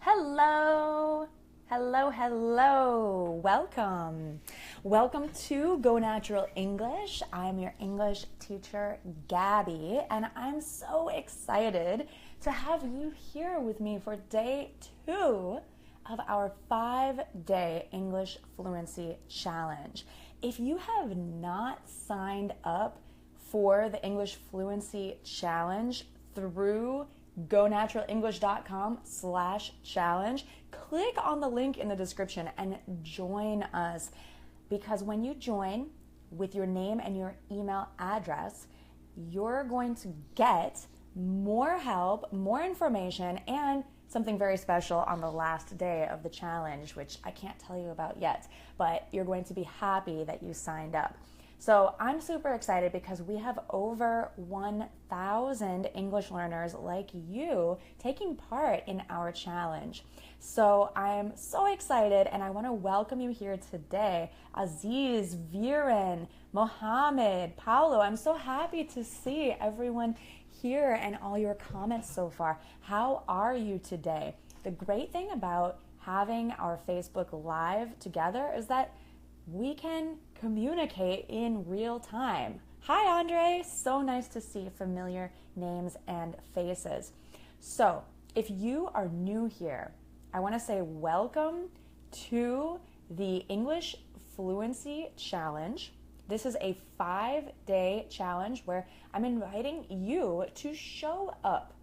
Hello, hello, hello. Welcome to Go Natural English. I'm your English teacher, Gabby, and I'm so excited to have you here with me for day 2 of our 5-day English Fluency Challenge. If you have not signed up for the English Fluency Challenge through gonaturalenglish.com/challenge, click on the link in the description and join us, because when you join with your name and your email address, you're going to get more help, more information, and something very special on the last day of the challenge, which I can't tell you about yet, but you're going to be happy that you signed up. So I'm super excited because we have over 1,000 English learners like you taking part in our challenge. So I'm so excited, and I want to welcome you here today. Aziz, Viren, Mohammed, Paulo, I'm so happy to see everyone here and all your comments so far. How are you today? The great thing about having our Facebook Live together is that we can communicate in real time. Hi, Andre. So nice to see familiar names and faces. So, if you are new here, I want to say welcome to the English Fluency Challenge. This is a 5-day challenge where I'm inviting you to show up.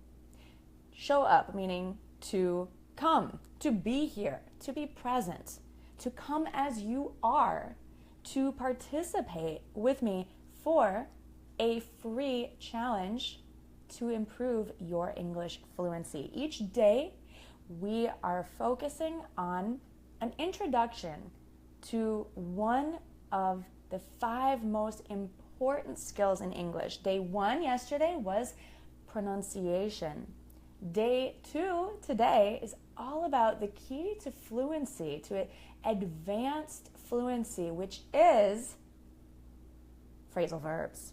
Show up meaning to come, to be here, to be present, to come as you are, to participate with me for a free challenge to improve your English fluency. Each day, we are focusing on an introduction to one of the 5 most important skills in English. Day 1 yesterday was pronunciation. Day 2 today is all about the key to fluency, to advanced fluency, which is phrasal verbs.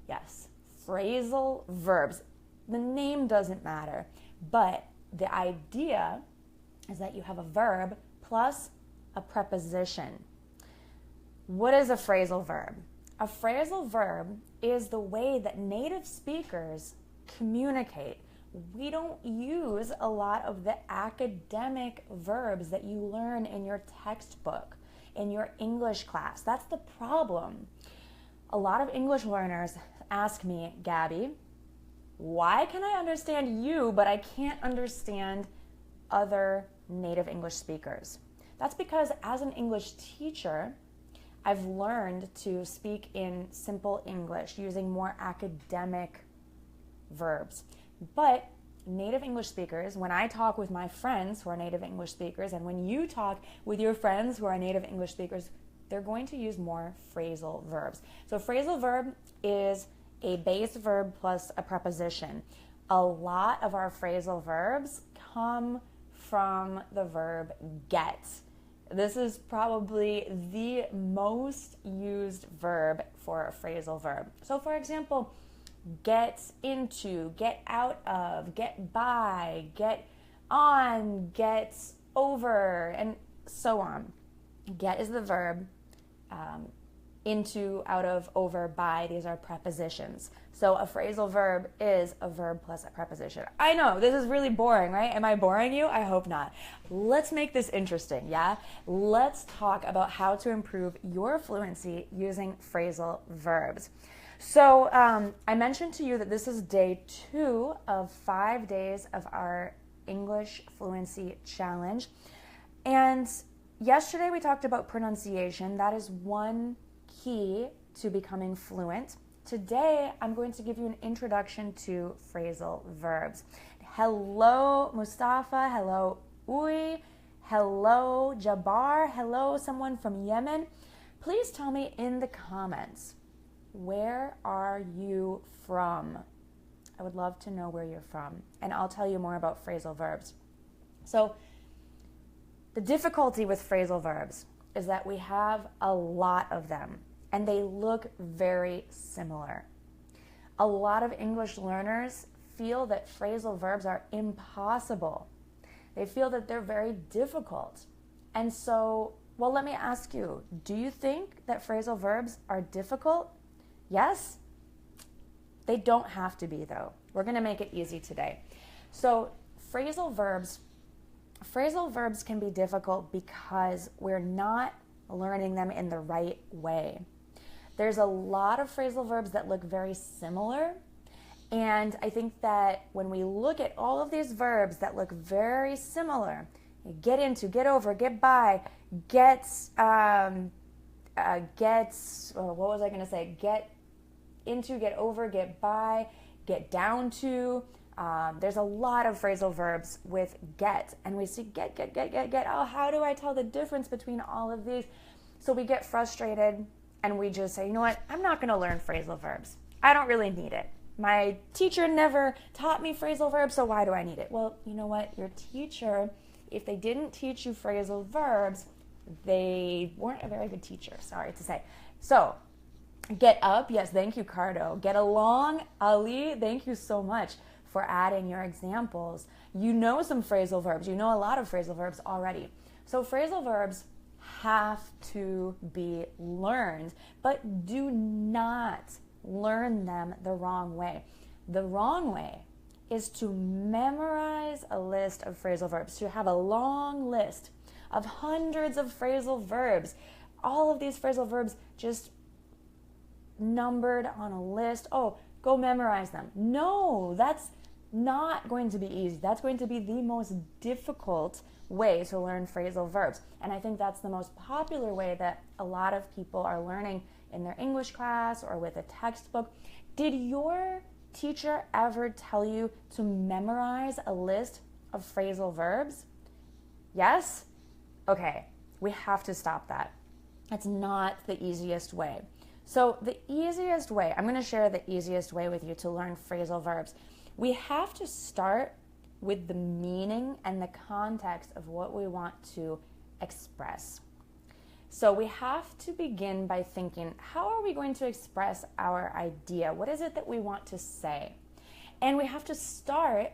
Yes, phrasal verbs. The name doesn't matter, but the idea is that you have a verb plus a preposition. What is a phrasal verb? A phrasal verb is the way that native speakers communicate. We don't use a lot of the academic verbs that you learn in your textbook, in your English class. That's the problem. A lot of English learners ask me, Gabby, why can I understand you, but I can't understand other native English speakers? That's because as an English teacher, I've learned to speak in simple English using more academic verbs. But native English speakers, when I talk with my friends who are native English speakers, and when you talk with your friends who are native English speakers, they're going to use more phrasal verbs. So phrasal verb is a base verb plus a preposition. A lot of our phrasal verbs come from the verb get. This is probably the most used verb for a phrasal verb. So for example, get into, get out of, get by, get on, get over, and so on. Get is the verb, into, out of, over, by, these are prepositions. So a phrasal verb is a verb plus a preposition. I know, this is really boring, right? Am I boring you? I hope not. Let's make this interesting, yeah? Let's talk about how to improve your fluency using phrasal verbs. So I mentioned to you that this is day 2 of 5 days of our English Fluency Challenge. And yesterday we talked about pronunciation. That is one key to becoming fluent. Today I'm going to give you an introduction to phrasal verbs. Hello, Mustafa. Hello, Ui. Hello, Jabbar. Hello, someone from Yemen. Please tell me in the comments, where are you from? I would love to know where you're from, and I'll tell you more about phrasal verbs. So the difficulty with phrasal verbs is that we have a lot of them, and they look very similar. A lot of English learners feel that phrasal verbs are impossible. They feel that they're very difficult. And so, well, let me ask you, do you think that phrasal verbs are difficult? Yes? They don't have to be, though. We're going to make it easy today. So phrasal verbs can be difficult because we're not learning them in the right way. There's a lot of phrasal verbs that look very similar. And I think that when we look at all of these verbs that look very similar, get into, get over, get by, get into, get over, get by, get down to. There's a lot of phrasal verbs with get, and we see get. Oh, how do I tell the difference between all of these? So we get frustrated and we just say, you know what? I'm not going to learn phrasal verbs. I don't really need it. My teacher never taught me phrasal verbs, so why do I need it? Well, you know what? Your teacher, if they didn't teach you phrasal verbs, they weren't a very good teacher, sorry to say. So, get up, yes, thank you, Cardo. Get along, Ali, thank you so much for adding your examples. You know some phrasal verbs. You know a lot of phrasal verbs already. So phrasal verbs have to be learned, but do not learn them the wrong way. The wrong way is to memorize a list of phrasal verbs, to have a long list of hundreds of phrasal verbs. All of these phrasal verbs just numbered on a list. Oh, go memorize them. No, that's not going to be easy. That's going to be the most difficult way to learn phrasal verbs. And I think that's the most popular way that a lot of people are learning in their English class or with a textbook. Did your teacher ever tell you to memorize a list of phrasal verbs? Yes? Okay, we have to stop that. That's not the easiest way. So the easiest way, I'm going to share the easiest way with you to learn phrasal verbs. We have to start with the meaning and the context of what we want to express. So we have to begin by thinking, how are we going to express our idea? What is it that we want to say? And we have to start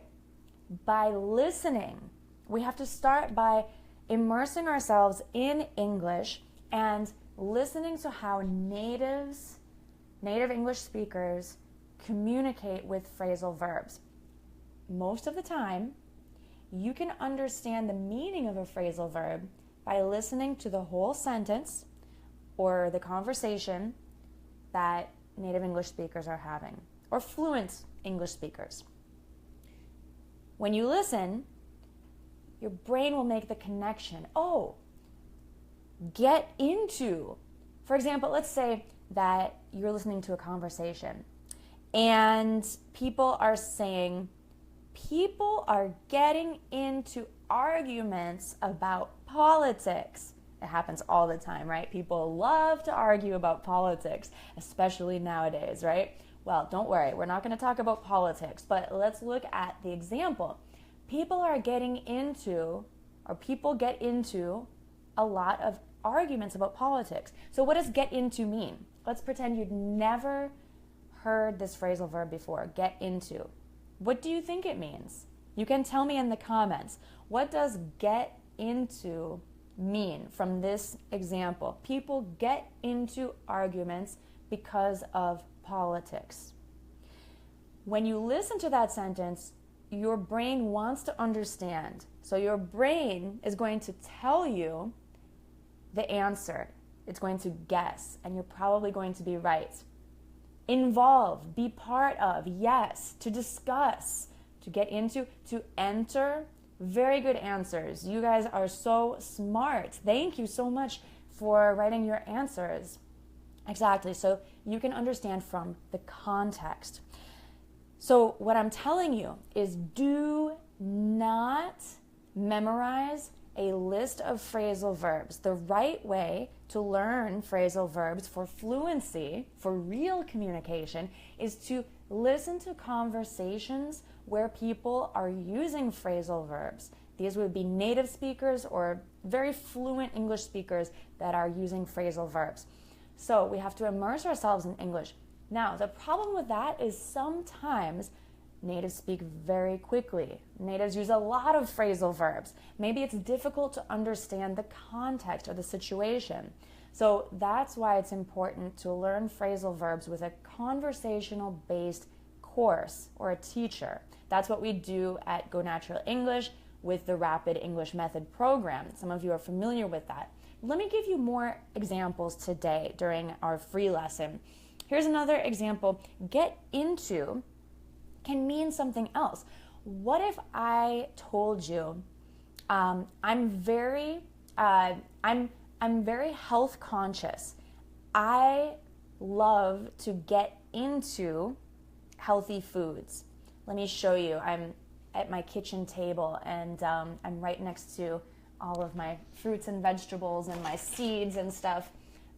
by listening. We have to start by immersing ourselves in English and listening to how native English speakers communicate with phrasal verbs. Most of the time, you can understand the meaning of a phrasal verb by listening to the whole sentence or the conversation that native English speakers are having, or fluent English speakers. When you listen, your brain will make the connection. Oh, get into. For example, let's say that you're listening to a conversation and people are saying, people are getting into arguments about politics. It happens all the time, right? People love to argue about politics, especially nowadays, right? Well, don't worry, we're not going to talk about politics, but let's look at the example. People are getting into, or people get into a lot of arguments about politics. So what does get into mean? Let's pretend you'd never heard this phrasal verb before, get into. What do you think it means? You can tell me in the comments. What does get into mean from this example? People get into arguments because of politics. When you listen to that sentence, your brain wants to understand. So your brain is going to tell you the answer. It's going to guess, and you're probably going to be right. Involve, be part of, yes, to discuss, to get into, to enter. Very good answers. You guys are so smart. Thank you so much for writing your answers. Exactly. So you can understand from the context. So what I'm telling you is do not memorize a list of phrasal verbs. The right way to learn phrasal verbs for fluency, for real communication, is to listen to conversations where people are using phrasal verbs. These would be native speakers or very fluent English speakers that are using phrasal verbs. So we have to immerse ourselves in English. Now, the problem with that is sometimes Natives speak very quickly. Natives use a lot of phrasal verbs. Maybe it's difficult to understand the context or the situation. So that's why it's important to learn phrasal verbs with a conversational-based course or a teacher. That's what we do at Go Natural English with the Rapid English Method program. Some of you are familiar with that. Let me give you more examples today during our free lesson. Here's another example. Get into can mean something else. What if I told you I'm very health conscious. I love to get into healthy foods. Let me show you. I'm at my kitchen table and I'm right next to all of my fruits and vegetables and my seeds and stuff.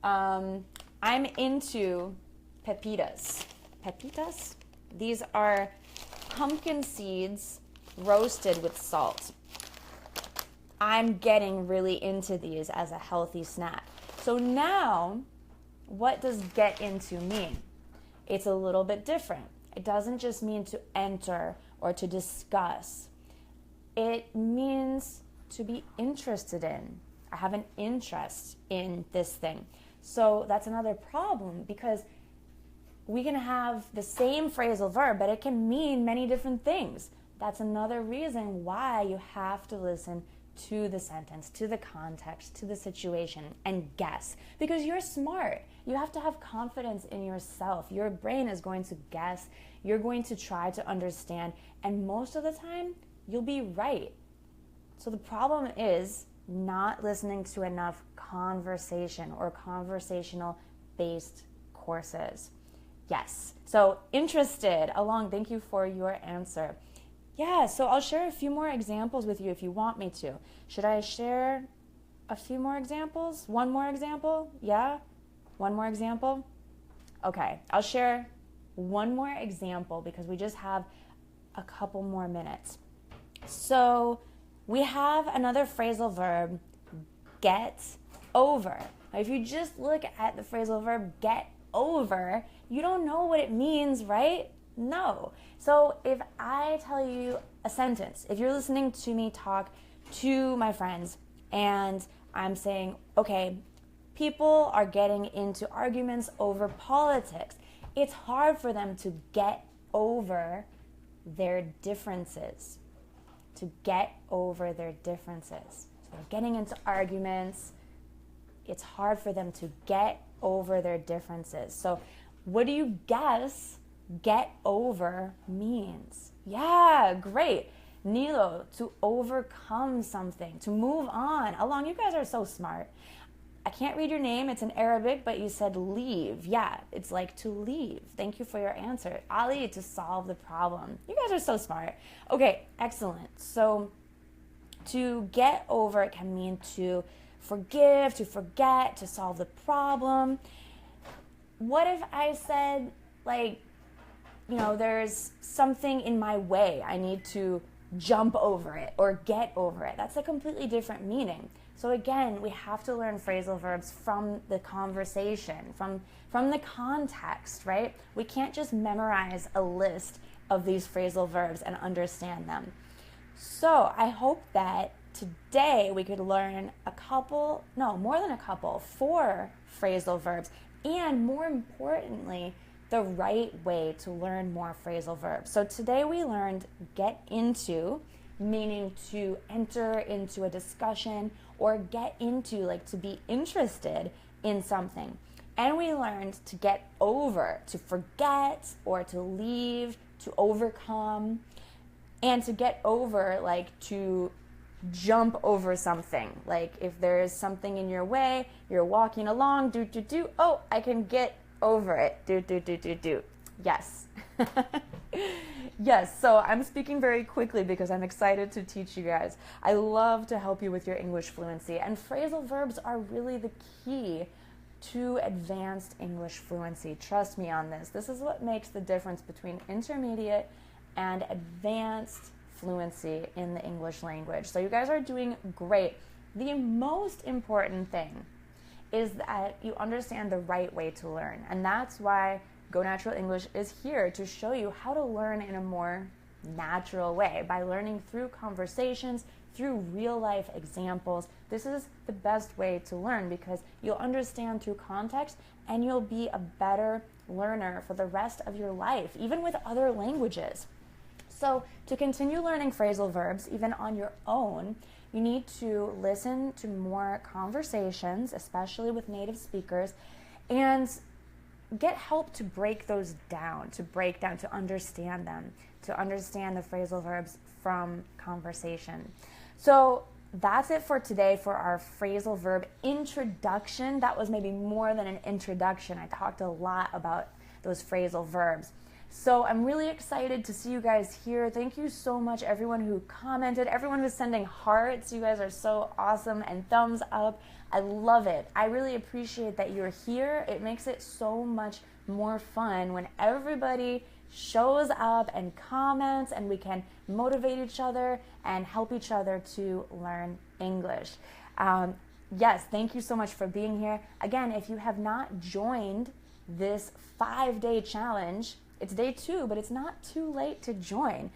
I'm into pepitas. Pepitas? These are pumpkin seeds roasted with salt. I'm getting really into these as a healthy snack. So now, what does get into mean? It's a little bit different. It doesn't just mean to enter or to discuss. It means to be interested in. I have an interest in this thing. So that's another problem because we can have the same phrasal verb, but it can mean many different things. That's another reason why you have to listen to the sentence, to the context, to the situation, and guess. Because you're smart. You have to have confidence in yourself. Your brain is going to guess. You're going to try to understand. And most of the time, you'll be right. So the problem is not listening to enough conversation or conversational-based courses. Yes. So interested along. Thank you for your answer. Yeah, so I'll share a few more examples with you if you want me to. Should I share a few more examples? One more example? Yeah? One more example? Okay, I'll share one more example because we just have a couple more minutes. So we have another phrasal verb, get over. Now, if you just look at the phrasal verb get over, you don't know what it means, right? No. So if I tell you a sentence, if you're listening to me talk to my friends and I'm saying, okay, people are getting into arguments over politics, it's hard for them to get over their differences. To get over their differences. So they're getting into arguments. It's hard for them to get over their differences. So what do you guess get over means? Yeah, great. Nilo, to overcome something, to move on along. You guys are so smart. I can't read your name. It's in Arabic, but you said leave. Yeah, it's like to leave. Thank you for your answer. Ali, to solve the problem. You guys are so smart. Okay, excellent. So to get over, it can mean to forgive, to forget, to solve the problem. What if I said, like, you know, there's something in my way. I need to jump over it or get over it. That's a completely different meaning. So again, we have to learn phrasal verbs from the conversation, from the context, right? We can't just memorize a list of these phrasal verbs and understand them. So I hope that today we could learn more than a couple, 4 phrasal verbs, and more importantly, the right way to learn more phrasal verbs. So today we learned get into, meaning to enter into a discussion or get into, like to be interested in something. And we learned to get over, to forget or to leave, to overcome, and to get over, like to jump over something. Like if there's something in your way, you're walking along, oh, I can get over it, Yes. Yes, so I'm speaking very quickly because I'm excited to teach you guys. I love to help you with your English fluency, and phrasal verbs are really the key to advanced English fluency. Trust me on this. This is what makes the difference between intermediate and advanced fluency in the English language. So you guys are doing great. The most important thing is that you understand the right way to learn, and that's why Go Natural English is here to show you how to learn in a more natural way by learning through conversations, through real life examples. This is the best way to learn because you'll understand through context and you'll be a better learner for the rest of your life, even with other languages. So to continue learning phrasal verbs, even on your own, you need to listen to more conversations, especially with native speakers, and get help to break those down, to understand them, to understand the phrasal verbs from conversation. So that's it for today for our phrasal verb introduction. That was maybe more than an introduction. I talked a lot about those phrasal verbs. So I'm really excited to see you guys here. Thank you so much, everyone who commented, everyone who's sending hearts. You guys are so awesome, and thumbs up. I love it. I really appreciate that you're here. It makes it so much more fun when everybody shows up and comments, and we can motivate each other and help each other to learn English. Yes, thank you so much for being here. Again, if you have not joined this 5-day challenge, it's day 2, but it's not too late to join.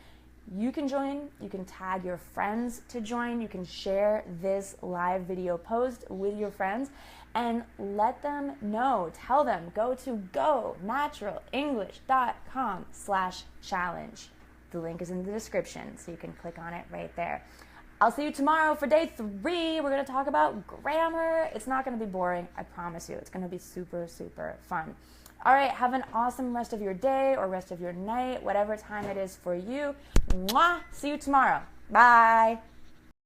You can join, you can tag your friends to join, you can share this live video post with your friends and let them know, tell them, go to gonaturalenglish.com/challenge. The link is in the description, so you can click on it right there. I'll see you tomorrow for day 3. We're going to talk about grammar. It's not going to be boring, I promise you. It's going to be super, super fun. All right, have an awesome rest of your day or rest of your night, whatever time it is for you. Mwah! See you tomorrow. Bye.